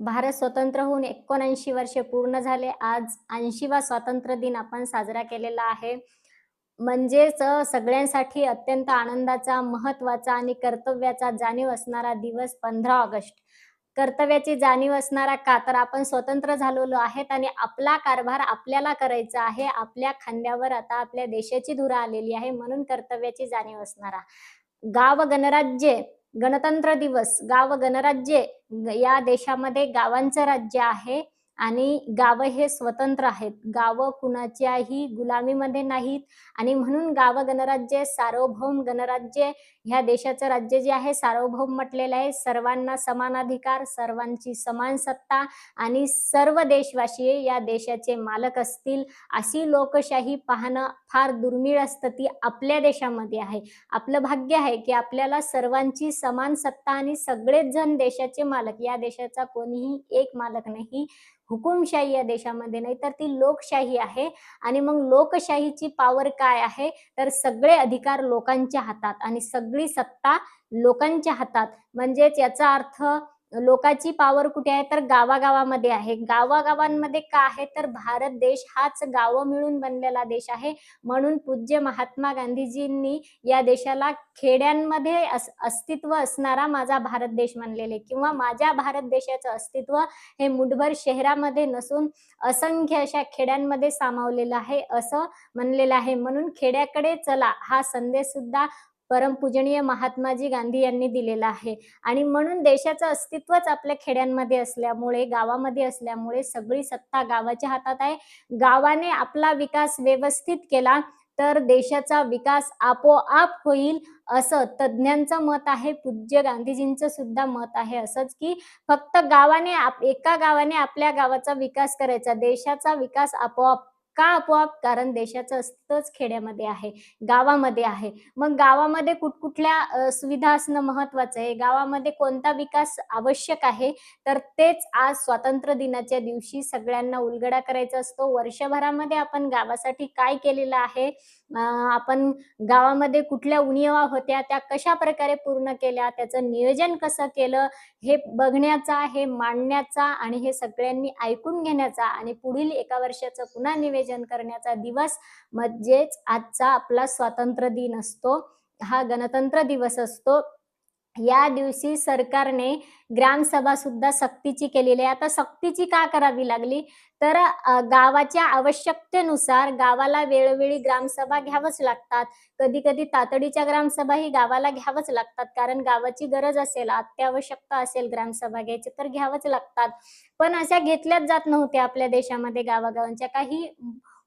भारत स्वतंत्र होऊन 79 वर्षे पूर्ण झाले. आज 80वा स्वातंत्र्य दिन आपण साजरा केलेला आहे. म्हणजेच सगळ्यांसाठी अत्यंत आनंदाचा, महत्त्वाचा आणि कर्तव्याचा जाणीव असणारा दिवस 15 ऑगस्ट. कर्तव्याची जाणीव असणारा का? तर आपण स्वतंत्र झालेलो आहेत आणि आपला कारभार आपल्याला करायचा आहे. आपल्या खांद्यावर आता आपल्या देशाची धुरा आलेली आहे, म्हणून कर्तव्याची जाणीव असणारा. गाव गणराज्य, गणतंत्र दिवस, गाव गणराज्य या देशामध्ये गावांचं राज्य आहे आणि गावं हे स्वतंत्र आहेत. गावं कुणाच्याही गुलामीमध्ये नाहीत आणि म्हणून गाव गणराज्य, सार्वभौम गणराज्य ह्या देशाचं राज्य जे आहे सार्वभौम म्हटलेलं आहे. सर्वांना समान अधिकार, सर्वांची समान सत्ता आणि सर्व देशवासी या देशाचे मालक असतील, अशी लोकशाही पाहणं फार दुर्मिळ असतं. ती आपल्या देशामध्ये आहे. आपलं भाग्य आहे, की आपल्याला सर्वांची समान सत्ता आणि सगळेच जण देशाचे मालक. या देशाचा कोणीही एक मालक नाही. हुकुमशाही या देशामध्ये नाही, तर ती लोकशाही आहे. आणि मग लोकशाहीची पॉवर काय आहे? तर सगळे अधिकार लोकांच्या हातात आणि सगळी सत्ता लोकांच्या हातात. म्हणजेच याचा अर्थ लोकांची पॉवर कुठे आहे? तर गावागावामध्ये आहे. गावागावांमध्ये का आहे? तर भारत देश हाच गावं मिळून बनलेला देश आहे. म्हणून पूज्य महात्मा गांधीजींनी या देशाला खेड्यांमध्ये अस्तित्व असणारा माझा भारत देश म्हणलेले किंवा माझ्या भारत देशाचं अस्तित्व हे मुठभर शहरामध्ये नसून असंख्य अशा खेड्यांमध्ये सामावलेलं आहे असं म्हणलेलं आहे. म्हणून खेड्याकडे चला हा संदेश सुद्धा परमपूजनीय महात्माजी गांधी यांनी दिलेला आहे. आणि म्हणून देशाचं अस्तित्वच आपल्या खेड्यांमध्ये असल्यामुळे, गावामध्ये असल्यामुळे सगळी सत्ता गावाच्या हातात आहे. गावाने आपला विकास व्यवस्थित केला तर देशाचा विकास आपोआप होईल, असं तज्ञांचं मत आहे. पूज्य गांधीजींचं सुद्धा मत आहे असंच, की फक्त एका गावाने आपल्या गावाचा विकास करायचा. देशाचा विकास आपोआप. का आपोआप? कारण देशाचं अस्तित्वच खेड्यामध्ये आहे, गावामध्ये आहे. मग गावामध्ये कुठकुठल्या सुविधा असणं महत्त्वाचं आहे. गावामध्ये कोणता विकास आवश्यक आहे, तर तेच आज स्वातंत्र्य दिनाच्या दिवशी सगळ्यांना उलगडा करायचा असतो. वर्षभरामध्ये आपण गावासाठी काय केलेलं आहे, आपण गावामध्ये कुठल्या उणिवा होत्या, त्या कशाप्रकारे पूर्ण केल्या, त्याचं नियोजन कसं केलं, हे बघण्याचा, हे मांडण्याचा आणि हे सगळ्यांनी ऐकून घेण्याचा आणि पुढील एका वर्षाचं पुन्हा नियोजन करण्याचा दिवस म्हणजेच आजचा आपला स्वातंत्र्य दिन असतो. हा गणतंत्र दिवस असतो. या दिवशी सरकारने ग्रामसभा सुद्धा सक्तीची केलेली आहे. आता सक्तीची का करावी लागली? तर गावाच्या आवश्यकतेनुसार गावाला वेळोवेळी ग्रामसभा घ्यावंच लागतात. कधी-कधी तातडीच्या ग्रामसभाही गावाला घ्यावंच लागतात. कारण गावाची गरज असेल, अत्यावश्यकता असेल ग्रामसभा घ्यायची तर घ्यावंच लागतात. पण अशा घेतल्याच जात नव्हत्या आपल्या देशामध्ये गावागावांच्या. काही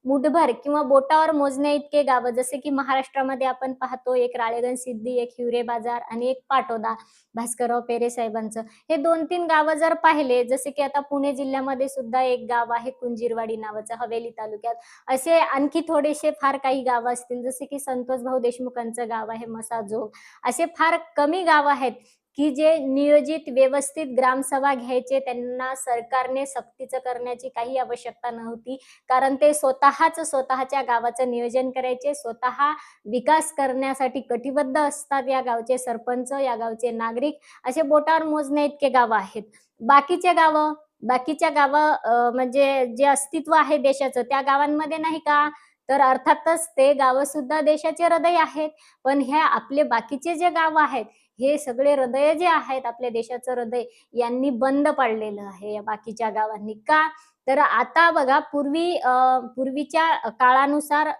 मुठभर किंवा बोटावर मोजण्याइतके गावं जसे की महाराष्ट्रामध्ये आपण पाहतो एक राळेगण सिद्धी, एक हिवरे बाजार आणि एक पाटोदा भास्करराव पेरे साहेबांचं. हे 2-3 गावं जर पाहिले जसे की आता पुणे जिल्ह्यामध्ये सुद्धा एक गाव आहे कुंजीरवाडी नावाचं हवेली तालुक्यात. असे आणखी थोडेसे फार काही गावं असतील जसे की संतोषभाऊ देशमुखांचं गाव आहे मसाजोग. असे फार कमी गावं आहेत की जे नियोजित व्यवस्थित ग्रामसभा घ्यायचे त्यांना सरकारने सक्तीचं करण्याची काही आवश्यकता नव्हती. कारण ते स्वतःच्या गावाचं नियोजन करायचे, स्वतः विकास करण्यासाठी कटिबद्ध असतात या गावचे सरपंच, या गावचे नागरिक. असे बोटावर मोजण्याइतके गावं आहेत. बाकीचे गावं बाकीच्या गावं म्हणजे जे अस्तित्व आहे देशाचं त्या गावांमध्ये नाही का? तर अर्थातच ते गावं सुद्धा देशाचे हृदय आहेत. पण ह्या आपले बाकीचे जे गावं आहेत, हे सगळे हृदय जे आहेत आपल्या देशाचं हृदय यांनी बंद पाडलेलं आहे या बाकीच्या गावांनी. का? तर आता बघा पूर्वीच्या काळानुसार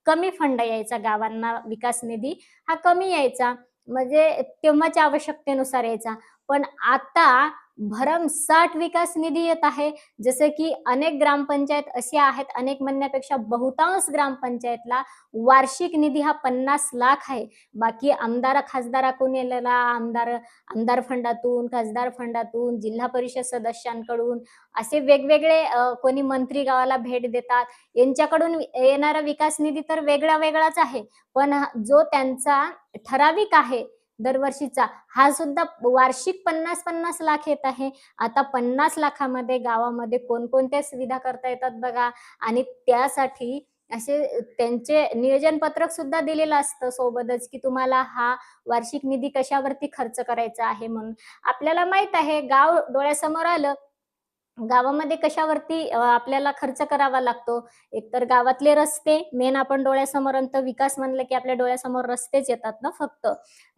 कमी फंड यायचा गावांना विकास निधी हा कमी यायचा. म्हणजे तेव्हाच्या आवश्यकतेनुसार यायचा. पण आता भरमसाठ विकास निधी येत आहे. जसं की अनेक ग्रामपंचायत असे आहेत, अनेक म्हणण्यापेक्षा बहुतांश ग्रामपंचायतला वार्षिक निधी हा 50 लाख आहे. बाकी खासदाराकडून येलेला आमदार फंडातून, खासदार फंडातून, जिल्हा परिषद सदस्यांकडून असे वेगवेगळे कोणी मंत्री गावाला भेट देतात. यांच्याकडून येणारा विकास निधी तर वेगळा-वेगळाच आहे. पण जो त्यांचा ठराविक आहे दरवर्षीचा, हा सुद्धा वार्षिक 50-50 लाख येत आहे. आता 50 लाखामध्ये गावामध्ये कोणकोणत्या सुविधा करता येतात बघा आणि त्यासाठी असे त्यांचे नियोजन पत्रक सुद्धा दिलेलं असतं सोबतच, की तुम्हाला हा वार्षिक निधी कशावरती खर्च करायचा आहे म्हणून. आपल्याला माहीत आहे गाव डोळ्यासमोर आलं गावामध्ये कशावरती आपल्याला खर्च करावा लागतो. एकतर गावातले रस्ते मेन आपण डोळ्यासमोर आणतो. विकास म्हणलं की आपल्या डोळ्यासमोर रस्तेच येतात ना फक्त.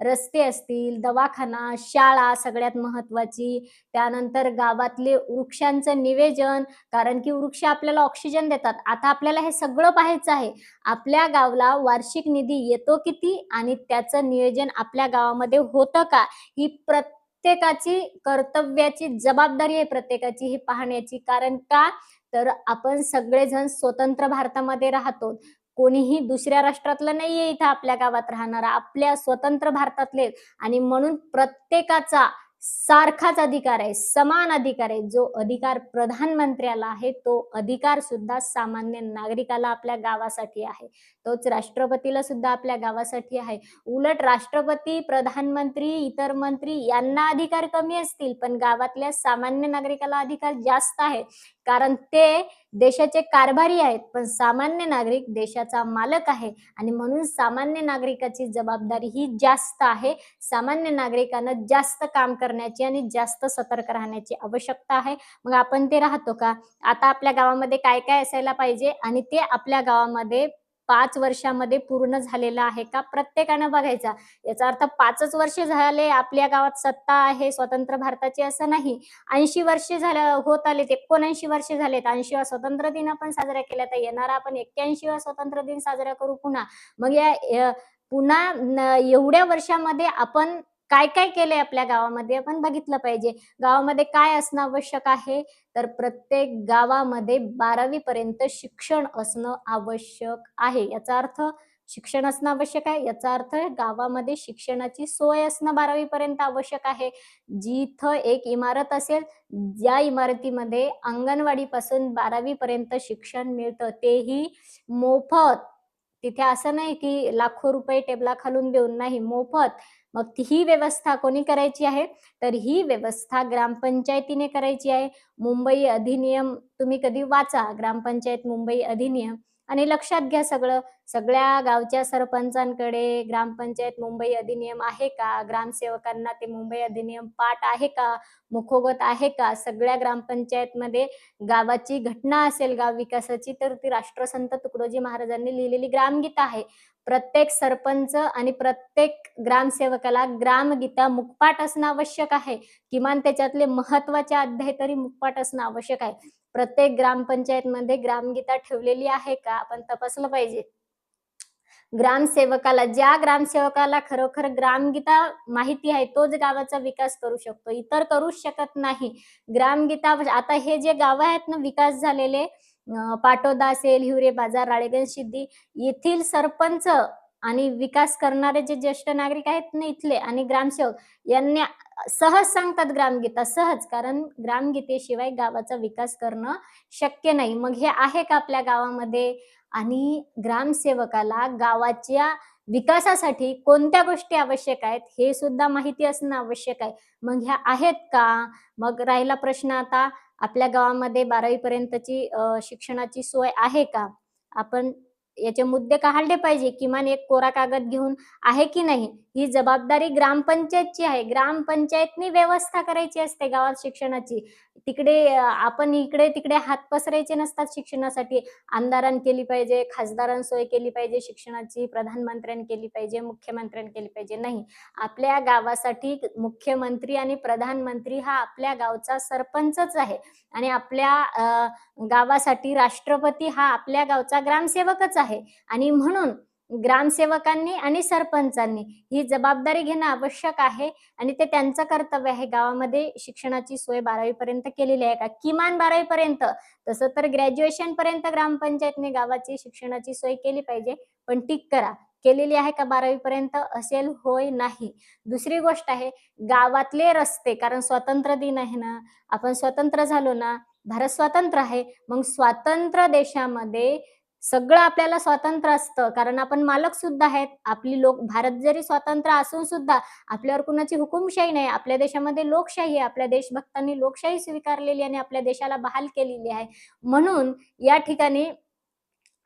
रस्ते असतील, दवाखाना, शाळा सगळ्यात महत्त्वाची. त्यानंतर गावातले वृक्षांचं निवेजन, कारण की वृक्ष आपल्याला ऑक्सिजन देतात. आता आपल्याला हे सगळं पाहायचं आहे. आपल्या गावाला वार्षिक निधी येतो किती आणि त्याचं नियोजन आपल्या गावामध्ये होतं का? ही प्रत्येकाची कर्तव्याची जबाबदारी आहे प्रत्येकाची ही पाहण्याची. कारण का? तर आपण सगळेजण स्वतंत्र भारतामध्ये राहतो. कोणीही दुसऱ्या राष्ट्रातलं नाहीये इथं आपल्या गावात राहणारा. आपल्या स्वतंत्र भारतातले आणि म्हणून प्रत्येकाचा सारखाच अधिकार आहे, समान अधिकार आहे. जो अधिकार प्रधानमंत्र्याला आहे, तो अधिकार सुद्धा सामान्य नागरिकाला आपल्या गावासाठी आहे. तोच राष्ट्रपतीला सुद्धा आपल्या गावासाठी आहे. उलट राष्ट्रपती, प्रधानमंत्री, इतर मंत्री यांना अधिकार कमी असतील, पण गावातल्या सामान्य नागरिकाला अधिकार जास्त आहे. कारण ते देशाचे कारभारी आहेत, पण सामान्य नागरिक देशाचा मालक आहे आणि म्हणून सामान्य नागरिकाची जबाबदारी ही जास्त आहे. सामान्य नागरिकांना जास्त काम करण्याची आणि जास्त सतर्क राहण्याची आवश्यकता आहे. मग आपण ते राहतो का? आता आपल्या गावामध्ये काय-काय असायला पाहिजे आणि ते आपल्या गावामध्ये 5 वर्षामध्ये पूर्ण झालेलं आहे का? प्रत्येकानं बघायचा. याचा अर्थ 5च वर्ष झाले आपल्या गावात सत्ता आहे स्वतंत्र भारताची असं नाही. 80 वर्ष झालं होत आलेत, 79 वर्ष झालेत. 80वा स्वातंत्र्य दिन आपण साजरा केला, तर येणारा आपण 81वा स्वातंत्र्य दिन साजरा करू पुन्हा. मग पुन्हा एवढ्या वर्षामध्ये आपण काय-काय केलंय आपल्या गावामध्ये आपण बघितलं पाहिजे. गावामध्ये काय असणं आवश्यक आहे? तर प्रत्येक गावामध्ये 12वी पर्यंत शिक्षण असणं आवश्यक आहे. याचा अर्थ शिक्षण असणं आवश्यक आहे. याचा अर्थ गावामध्ये शिक्षणाची सोय असणं 12वी पर्यंत आवश्यक आहे. जिथं एक इमारत असेल, ज्या इमारतीमध्ये अंगणवाडीपासून 12वी पर्यंत शिक्षण मिळतं, तेही मोफत. तिथे असं नाही की लाखो रुपये टेबलाखालून देऊन, नाही, मोफत. मग ही व्यवस्था कोणी करायची आहे? तर ही व्यवस्था ग्रामपंचायतीने करायची आहे. मुंबई अधिनियम तुम्ही कधी वाचा, ग्रामपंचायत मुंबई अधिनियम आणि लक्षात घ्या सगळं. सगळ्या गावच्या सरपंचांकडे ग्रामपंचायत मुंबई अधिनियम आहे का? ग्रामसेवकांना ते मुंबई अधिनियम पाठ आहे का? मुखोगत आहे का? सगळ्या ग्रामपंचायतमध्ये गावाची घटना असेल गाव विकासाची, तर ती राष्ट्रसंत तुकडोजी महाराजांनी लिहिलेली ग्रामगीता आहे. प्रत्येक सरपंच आणि प्रत्येक ग्रामसेवकाला ग्रामगीता मुखपाठ असणं आवश्यक आहे. किमान त्याच्यातले महत्त्वाचे अध्याय तरी मुखपाठ असणं आवश्यक आहे. प्रत्येक ग्रामपंचायतमध्ये ग्रामगीता ठेवलेली आहे का? आपण तपासलं पाहिजे. ज्या ग्रामसेवकाला खरोखर ग्रामगीता माहिती आहे, तोच गावाचा विकास करू शकतो. इतर करूच शकत नाही. ग्रामगीता आता हे जे गावं आहेत ना विकास झालेले, पाटोदा असेल, हिवरे बाजार, राळेगण सिद्धी, येथील सरपंच आणि विकास करणारे जे ज्येष्ठ नागरिक आहेत ना इथले आणि ग्रामसेवक यांनी सहज सांगतात ग्रामगीता, सहज. कारण ग्रामगीतेशिवाय गावाचा विकास करणं शक्य नाही. मग हे आहे का आपल्या गावामध्ये? आणि ग्रामसेवकाला गावाच्या विकासासाठी कोणत्या गोष्टी आवश्यक आहेत, हे सुद्धा माहिती असणं आवश्यक आहे. मग ह्या आहेत का? मग राहिला प्रश्न आता आपल्या गावामध्ये 12वी पर्यंतची शिक्षणाची सोय आहे का? आपण याचे मुद्दे काढले पाहिजे. किमान एक कोरा कागद घेऊन आहे की नाही? ही जबाबदारी ग्रामपंचायतची आहे. ग्रामपंचायतनी व्यवस्था करायची असते गावात शिक्षणाची. तिकडे आपण इकडे-तिकडे हात पसरायचे नसतात शिक्षणासाठी. आमदारांनी केली पाहिजे, खासदारांनी सोय केली पाहिजे शिक्षणाची, प्रधानमंत्र्यांनी केली पाहिजे, मुख्यमंत्र्यांनी केली पाहिजे. नाही. आपल्या गावासाठी मुख्यमंत्री आणि प्रधानमंत्री हा आपल्या गावचा सरपंचच आहे आणि आपल्या गावासाठी राष्ट्रपती हा आपल्या गावचा ग्रामसेवकच आहे आणि म्हणून ग्रामसेवकांनी आणि सरपंचांनी ही जबाबदारी घेणं आवश्यक आहे आणि ते त्यांचं कर्तव्य आहे. गावामध्ये शिक्षणाची सोय 12वी पर्यंत केलेली आहे का? किमान 12वी पर्यंत. तसं तर ग्रॅज्युएशन पर्यंत ग्रामपंचायतने गावाची शिक्षणाची सोय केली पाहिजे. पण टिक करा. केलेली आहे का 12वी पर्यंत? असेल, होय, नाही. दुसरी गोष्ट आहे गावातले रस्ते. कारण स्वातंत्र्य दिन आहे ना, आपण स्वतंत्र झालो ना, भारत स्वतंत्र आहे. मग स्वतंत्र देशामध्ये सगळं आपल्याला स्वातंत्र्य असतं. कारण आपण मालक सुद्धा आहेत. आपली भारत जरी स्वतंत्र असून सुद्धा आपल्यावर कुणाची हुकूमशाही नाही. आपल्या देशामध्ये लोकशाही आहे. आपल्या देशभक्तांनी लोकशाही स्वीकारलेली आणि आपल्या देशाला बहाल केलेली आहे. म्हणून या ठिकाणी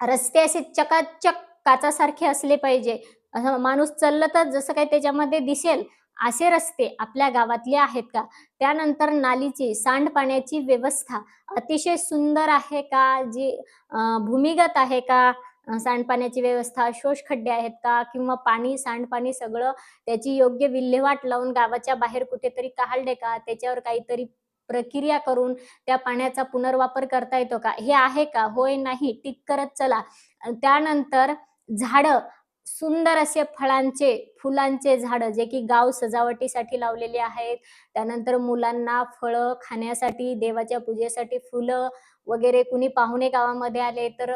रस्ते असे चकाचक काचासारखे असले पाहिजे. असं माणूस चाललं तर जसं काही त्याच्यामध्ये दिसेल असे रस्ते आपल्या गावातले आहेत का? त्यानंतर नालीची, सांडपाण्याची व्यवस्था अतिशय सुंदर आहे का? जी भूमिगत आहे का? सांडपाण्याची व्यवस्था, शोषखड्डे आहेत का? किंवा पाणी, सांडपाणी सगळं त्याची योग्य विल्हेवाट लावून गावाच्या बाहेर कुठेतरी काढले का? त्याच्यावर काहीतरी प्रक्रिया करून त्या पाण्याचा पुनर्वापर करता येतो का? हे आहे का? होय, नाही, टिक करत चला. त्यानंतर झाडं, सुंदर असे फळांचे, फुलांचे झाडं जे की गाव सजावटीसाठी लावलेले आहेत. त्यानंतर मुलांना फळं खाण्यासाठी, देवाच्या पूजेसाठी फुलं वगैरे कुणी पाहुणे गावामध्ये आले तर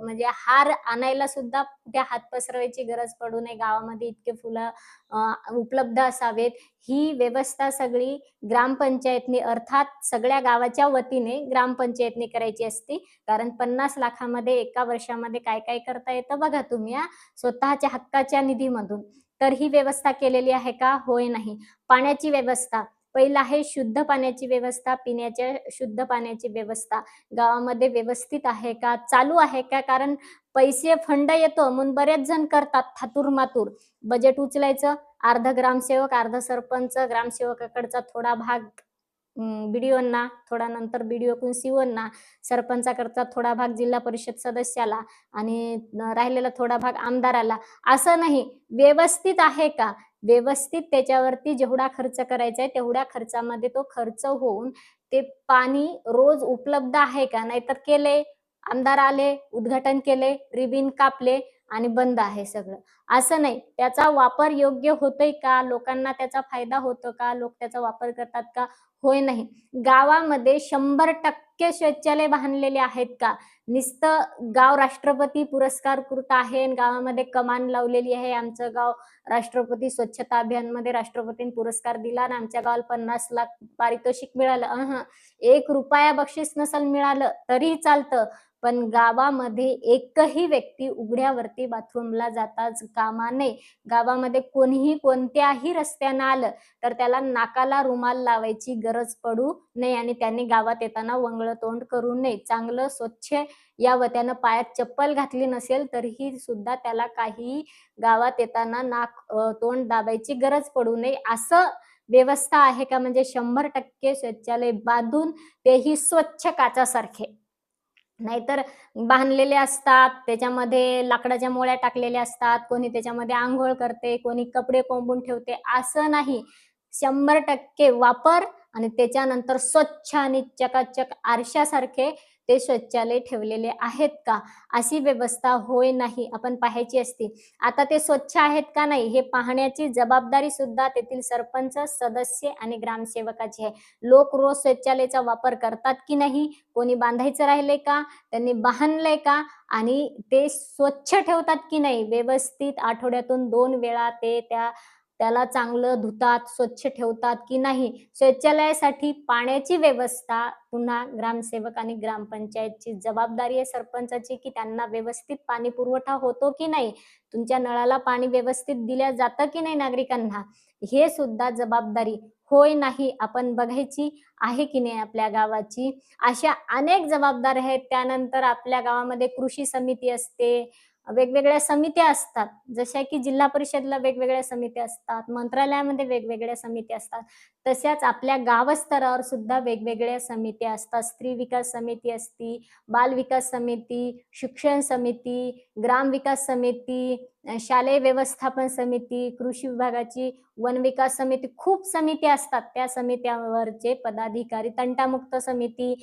म्हणजे हार आणायला सुद्धा कुठे हात पसरवायची गरज पडू नये. गावामध्ये इतके फुलं उपलब्ध असावेत. ही व्यवस्था सगळी ग्रामपंचायतनी अर्थात सगळ्या गावाच्या वतीने ग्रामपंचायतनी करायची असते. कारण 50 लाखामध्ये एका वर्षामध्ये काय-काय करता येतं बघा तुम्ही हां, स्वतःच्या हक्काच्या निधीमधून. तर ही व्यवस्था केलेली आहे का? होय, नाही. पाण्याची व्यवस्था. पहिलं आहे शुद्ध पाण्याची व्यवस्था, पिण्याच्या शुद्ध पाण्याची व्यवस्था. गावामध्ये व्यवस्थित आहे का? चालू आहे का? कारण पैसे फंड येतो म्हणून बरेच जण करतात थातूर-मातूर. बजेट उचलायचं, अर्धा ग्रामसेवक, अर्धा सरपंच, ग्रामसेवकाकडचा थोडा भाग बी-डी-ओंना, थोडा नंतर बी-डी-ओकडून सी-ओंना, सरपंचाकडचा थोडा भाग जिल्हा परिषद सदस्याला आणि राहिलेला थोडा भाग आमदाराला. असं नाही, व्यवस्थित आहे का? व्यवस्थित त्याच्यावरती जेवढा खर्च करायचा आहे, तेवढ्या खर्चामध्ये तो खर्च होऊन ते पाणी रोज उपलब्ध आहे का? नाहीतर केले, आमदार आले, उद्घाटन केले, रिबीन कापले आणि बंद आहे सगळं. असं नाही. त्याचा वापर योग्य होतोय का? लोकांना त्याचा फायदा होतो का? लोक त्याचा वापर करतात का? होय, नाही. गावामध्ये 100% शौचालय बांधलेले आहेत का? नुसतं गाव राष्ट्रपती पुरस्कारकृत आहे आणि गावामध्ये कमान लावलेली आहे. आमचं गाव राष्ट्रपती स्वच्छता अभियानमध्ये राष्ट्रपतींनी पुरस्कार दिला आणि आमच्या गावाला 50 लाख पारितोषिक मिळालं. ₹1 बक्षीस नसेल मिळालं तरीही चालतं. पण गावामध्ये एकही व्यक्ती उघड्यावरती बाथरूमला जाताच कामा नये. गावामध्ये कोणीही कोणत्याही रस्त्यानं आलं, तर त्याला नाकाला रुमाल लावायची गरज पडू नये आणि त्याने गावात येताना वंगळं तोंड करू नये. चांगलं स्वच्छ यावं. त्यानं पायात चप्पल घातली नसेल, तरीही सुद्धा त्याला काहीही गावात येताना तोंड दाबायची गरज पडू नये. असं व्यवस्था आहे का? म्हणजे 100% शौचालय बांधून तेही स्वच्छ काचासारखे. नाहीतर बांधलेले असतात, त्याच्यामध्ये लाकडाच्या मोळ्या टाकलेल्या असतात, कोणी त्याच्यामध्ये अंघोळ करते, कोणी कपडे कोंबून ठेवते, असं नाही. 100% वापर आणि त्याच्यानंतर स्वच्छ आणि चकाचक आरशासारखे ते शौचालय ठेवलेले आहेत का? अशी व्यवस्था होय, नाही आपण पाहायची असते. आता ते स्वच्छ आहेत का नाही हे पाहण्याची जबाबदारी सुद्धा तेथील सरपंच, सदस्य आणि ग्रामसेवकाची आहे. लोक रोज शौचालयाचा वापर करतात की नाही? कोणी बांधायचं राहिलंय का? त्यांनी बांधलंय का? आणि ते स्वच्छ ठेवतात की नाही? व्यवस्थित आठवड्यातून 2 वेळा त्याला चांगलं धुतात, स्वच्छ ठेवतात की नाही? शौचालयासाठी पाण्याची व्यवस्था पुन्हा ग्रामसेवक आणि ग्रामपंचायतची जबाबदारी आहे सरपंचाची, की त्यांना व्यवस्थित पाणी पुरवठा होतो की नाही? तुमच्या नळाला पाणी व्यवस्थित दिलं जातं की नाही नागरिकांना? हे सुद्धा जबाबदारी होय, नाही आपण बघायची आहे की नाही आपल्या गावाची. अशा अनेक जबाबदाऱ्या आहेत. त्यानंतर आपल्या गावामध्ये कृषी समिती असते, वेगवेगळ्या समित्या असतात. जशा की जिल्हा परिषदला वेगवेगळ्या समित्या असतात, मंत्रालयामध्ये वेगवेगळ्या समित्या असतात. तशाच आपल्या गावस्तरावर सुद्धा वेगवेगळ्या समित्या असतात. स्त्री विकास समिती असती, बाल विकास समिती, शिक्षण समिती, ग्राम विकास समिती, शालेय व्यवस्थापन समिती, कृषी विभागाची वन विकास समिती, खूप समित्या असतात. त्या समित्यावरचे पदाधिकारी, तंटामुक्त समिती,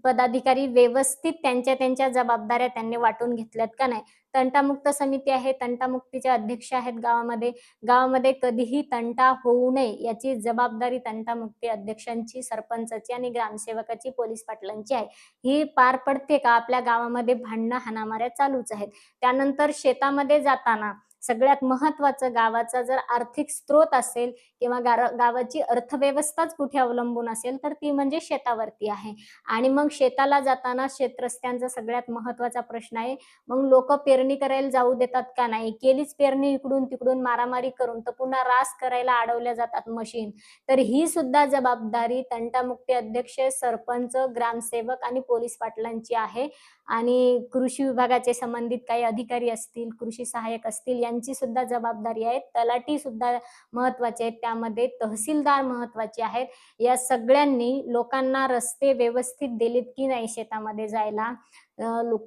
पदाधिकारी व्यवस्थित त्यांच्या जबाबदाऱ्या त्यांनी वाटून घेतल्यात का नाही? तंटामुक्त समिती आहे, तंटामुक्तीचे अध्यक्ष आहेत गावामध्ये. गावामध्ये कधीही तंटा होऊ नये याची जबाबदारी तंटामुक्ती अध्यक्षांची, सरपंचाची आणि ग्रामसेवकाची, पोलीस पाटलांची आहे. ही पार पडते का? आपल्या गावामध्ये भांडणं, हाणामाऱ्या चालूच आहेत. त्यानंतर शेतामध्ये जाताना सगळ्यात महत्त्वाचं गावाचा जर आर्थिक स्रोत असेल किंवा गावाची अर्थव्यवस्थाच कुठे अवलंबून असेल, तर ती म्हणजे शेतावरती आहे. आणि मग शेताला जाताना शेतरस्त्यांचा सगळ्यात महत्त्वाचा प्रश्न आहे. मग लोकं पेरणी करायला जाऊ देतात का नाही? केलीच पेरणी इकडून-तिकडून मारामारी करून तर पुन्हा रास करायला अडवल्या जातात मशीन. तर ही सुद्धा जबाबदारी तंटामुक्ती अध्यक्ष, सरपंच, ग्रामसेवक आणि पोलीस पाटलांची आहे. आणि कृषी विभागाचे संबंधित काही अधिकारी असतील, कृषी सहाय्यक असतील यांची सुद्धा जबाबदारी आहे. तलाठी सुद्धा महत्त्वाचे आहेत. त्यामध्ये तहसीलदार महत्त्वाचे आहेत. या सगळ्यांनी लोकांना रस्ते व्यवस्थित दिलेत की नाही शेतामध्ये जायला,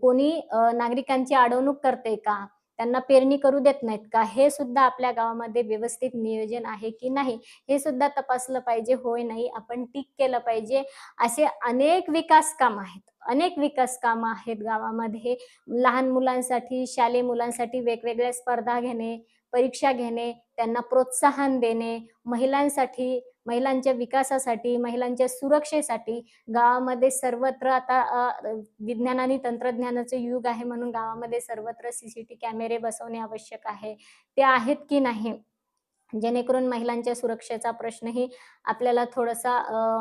कोणी नागरिकांची अडवणूक करतंय का? त्यांना पेरणी करू देत नाहीत का? हे सुद्धा आपल्या गावामध्ये व्यवस्थित नियोजन आहे की नाही, हे सुद्धा तपासलं पाहिजे. होय, नाही आपण टिक केलं पाहिजे. असे अनेक विकास कामं आहेत. अनेक विकास कामं आहेत गावामध्ये. लहान मुलांसाठी, शालेय मुलांसाठी वेगवेगळ्या स्पर्धा घेणे, परीक्षा घेणे, त्यांना प्रोत्साहन देणे, महिलांसाठी, महिलांच्या विकासासाठी, महिलांच्या सुरक्षेसाठी गावामध्ये सर्वत्र आता विज्ञान आणि तंत्रज्ञानाचं युग आहे म्हणून गावामध्ये सर्वत्र सीसीटीव्ही कॅमेरे बसवणे आवश्यक आहे. ते आहेत की नाही? जेणेकरून महिलांच्या सुरक्षेचा प्रश्नही आपल्याला थोडासा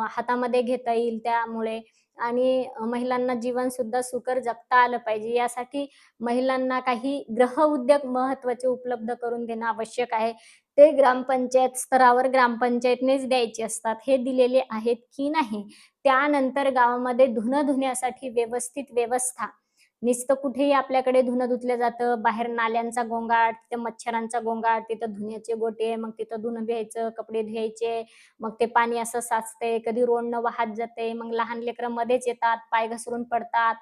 हातामध्ये घेता येईल त्यामुळे आणि महिलांना जीवनसुद्धा सुकर जगता आलं पाहिजे. यासाठी महिलांना काही गृहउद्योग महत्त्वाचे उपलब्ध करून देणं आवश्यक आहे. ते ग्रामपंचायत स्तरावर ग्रामपंचायतनेच द्यायचे असतात. हे दिलेले आहेत की नाही? त्यानंतर गावामध्ये धुणं धुण्यासाठी व्यवस्थित व्यवस्था. नुसतं कुठेही आपल्याकडे धुणं धुतलं जातं, बाहेर नाल्यांचा गोंगाट, तिथं मच्छरांचा गोंगाट, तिथं धुण्याचे गोटे, मग तिथं धुणं धुवायचं, कपडे धुवायचे, मग ते पाणी असं साचतंय, कधी रोडनं वाहत जाते, मग लहान लेकरं मध्येच येतात, पाय घसरून पडतात.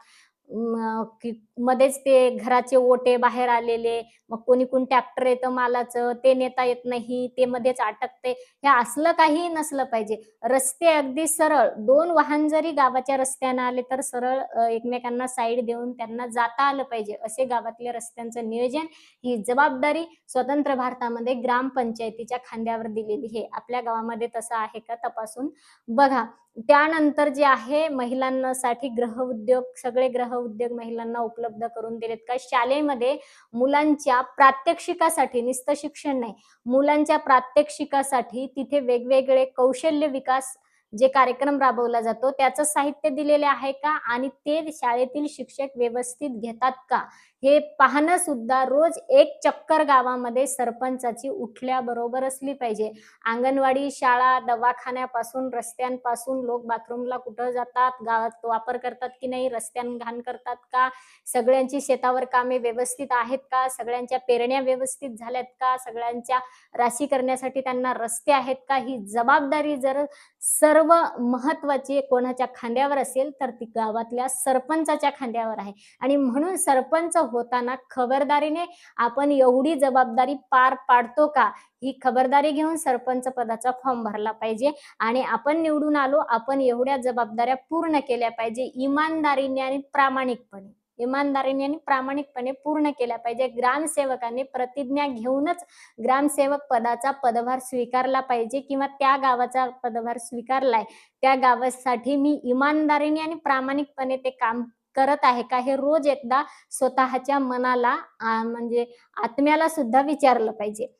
की मध्येच ते घराचे ओटे बाहेर आलेले, मग कोणी ट्रॅक्टर येतं मालाचं, ते नेता येत नाही, ते मध्येच अटकते. हे असलं काहीही नसलं पाहिजे. रस्ते अगदी सरळ 2 वाहन जरी गावाच्या रस्त्यानं आले तर सरळ एकमेकांना साईड देऊन त्यांना जाता आलं पाहिजे. असे गावातल्या रस्त्यांचं नियोजन, ही जबाबदारी स्वतंत्र भारतामध्ये ग्रामपंचायतीच्या खांद्यावर दिलेली आहे. आपल्या गावामध्ये तसं आहे का तपासून बघा. त्यानंतर जे आहे महिलांसाठी गृहउद्योग, सगळे गृहउद्योग महिलांना उपलब्ध करून दिलेत का? शाळेमध्ये मुलांच्या प्रात्यक्षिकासाठी, नुसतं शिक्षण नाही, मुलांच्या प्रात्यक्षिकासाठी तिथे वेगवेगळे कौशल्य विकास जे कार्यक्रम राबवला जातो, त्याचं साहित्य दिलेले आहे का? आणि ते शाळेतील शिक्षक व्यवस्थित घेतात का? हे पाहणं सुद्धा रोज एक चक्कर गावामध्ये सरपंचाची उठल्याबरोबर असली पाहिजे. अंगणवाडी, शाळा, दवाखान्यापासून, रस्त्यांपासून लोक बाथरूमला कुठं जातात, गावात वापर करतात की नाही, रस्त्यानं घाण करतात का, सगळ्यांची शेतावर कामे व्यवस्थित आहेत का, सगळ्यांच्या पेरण्या व्यवस्थित झाल्यात का, सगळ्यांच्या राशी करण्यासाठी त्यांना रस्ते आहेत का, ही जबाबदारी जर सर्व महत्वाची कोणाच्या खांद्यावर असेल तर ती गावातल्या सरपंचाच्या खांद्यावर आहे. आणि म्हणून सरपंच होताना खबरदारीने आपण एवढी जबाबदारी पार पाडतो का, ही खबरदारी घेऊन सरपंच पदाचा फॉर्म भरला पाहिजे आणि आपण निवडून आलो, आपण एवढ्या जबाबदाऱ्या पूर्ण केल्या पाहिजे इमानदारीने आणि प्रामाणिकपणे. इमानदारीने आणि प्रामाणिकपणे पूर्ण केल्या पाहिजे. ग्रामसेवकाने प्रतिज्ञा घेऊनच ग्रामसेवक पदाचा पदभार स्वीकारला पाहिजे किंवा त्या गावाचा पदभार स्वीकारलाय, त्या गावासाठी मी इमानदारीने आणि प्रामाणिकपणे ते काम करत आहे का, हे रोज एकदा स्वतःच्या मनाला म्हणजे आत्म्याला सुद्धा विचारलं पाहिजे.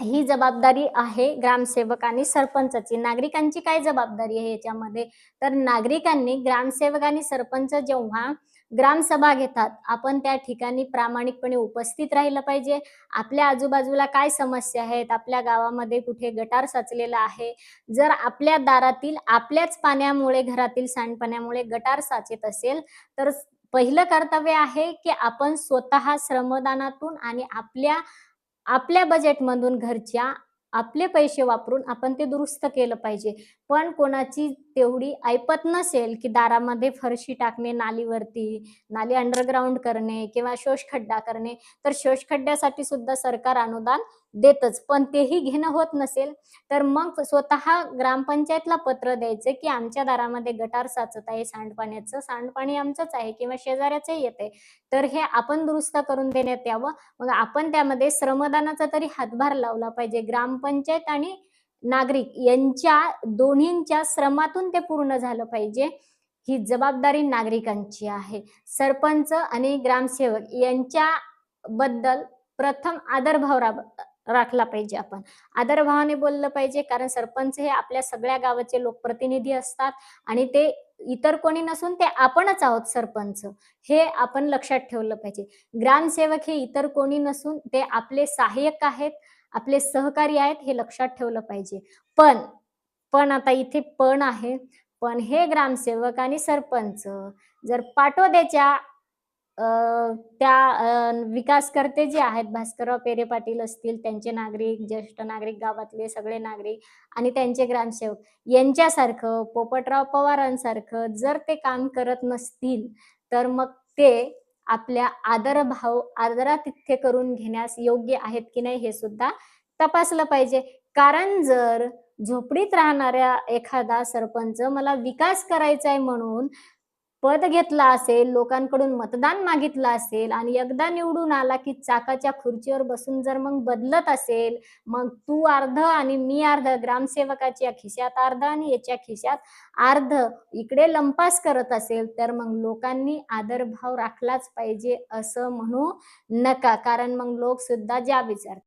ही जबाबदारी आहे ग्रामसेवक आणि सरपंचाची. नागरिकांची काय जबाबदारी आहे याच्यामध्ये? तर नागरिकांनी ग्रामसेवक आणि सरपंच जेव्हा ग्रामसभा घेतात, आपण त्या ठिकाणी प्रामाणिकपणे उपस्थित राहिलं पाहिजे. आपल्या आजूबाजूला काय समस्या आहेत, आपल्या गावामध्ये कुठे गटार साचलेला आहे, जर आपल्या दारातील आपल्याच पाण्यामुळे, घरातील सांडपाण्यामुळे गटार साचत असेल, तर पहिलं कर्तव्य आहे, की आपण स्वतः श्रमदानातून आणि आपल्या आपल्या बजेटमधून घरच्या आपले पैसे वापरून आपण ते दुरुस्त केलं पाहिजे. पण कोणाची तेवढी ऐपत नसेल, की दारामध्ये फरशी टाकणे नालीवरती, नाली अंडरग्राउंड करणे किंवा शोषखड्डा करणे, तर शोषखड्ड्यासाठी सुद्धा सरकार अनुदान देतच. पण तेही घेणं होत नसेल, तर मग स्वतः ग्रामपंचायतला पत्र द्यायचं, की आमच्या दारामध्ये गटार साचत आहे सांडपाण्याचं, सांडपाणी आमचंच आहे किंवा शेजाऱ्याचंही येतंय, तर हे आपण दुरुस्त करून देण्यात यावं. मग आपण त्यामध्ये श्रमदानाचा तरी हातभार लावला पाहिजे. ग्रामपंचायत आणि नागरिक यांच्या दोन्हींच्या श्रमातून ते पूर्ण झालं पाहिजे. ही जबाबदारी नागरिकांची आहे. सरपंच आणि ग्रामसेवक यांच्याबद्दल प्रथम आदरभाव राखला पाहिजे आपण. आदरभावाने बोललं पाहिजे कारण सरपंच हे आपल्या सगळ्या गावाचे लोकप्रतिनिधी असतात आणि ते इतर कोणी नसून ते आपणच आहोत सरपंच. हे आपण लक्षात ठेवलं पाहिजे. ग्रामसेवक हे इतर कोणी नसून ते आपले सहाय्यक आहेत, आपले सहकारी आहेत हे लक्षात ठेवलं पाहिजे. पण, पण आता इथे पण आहे. पण हे ग्रामसेवक आणि सरपंच जर पाटोद्याच्या अ, त्या विकासकर्ते जे आहेत भास्करराव पेरे पाटील असतील, त्यांचे नागरिक, ज्येष्ठ नागरिक, गावातले सगळे नागरिक आणि त्यांचे ग्रामसेवक यांच्यासारखं, पोपटराव पवारांसारखं जर ते काम करत नसतील, तर मग ते आपल्या आदरातिथ्य करून घेण्यास योग्य आहेत की नाही हे सुद्धा तपासलं पाहिजे. कारण जर झोपडीत राहणाऱ्या एखादा सरपंच मला विकास करायचा आहे म्हणून पद घेतला असेल, लोकांकडून मतदान मागितलं असेल आणि एकदा निवडून आला, की चाकाच्या खुर्चीवर बसून जर मग बदलत असेल, मग तू अर्धं आणि मी अर्धं, ग्रामसेवकाच्या खिशात अर्धं आणि याच्या खिशात अर्धं, इकडे लंपास करत असेल, तर मग लोकांनी आदरभाव राखलाच पाहिजे असं म्हणू नका. कारण मग लोकसुद्धा ज्या विचारतात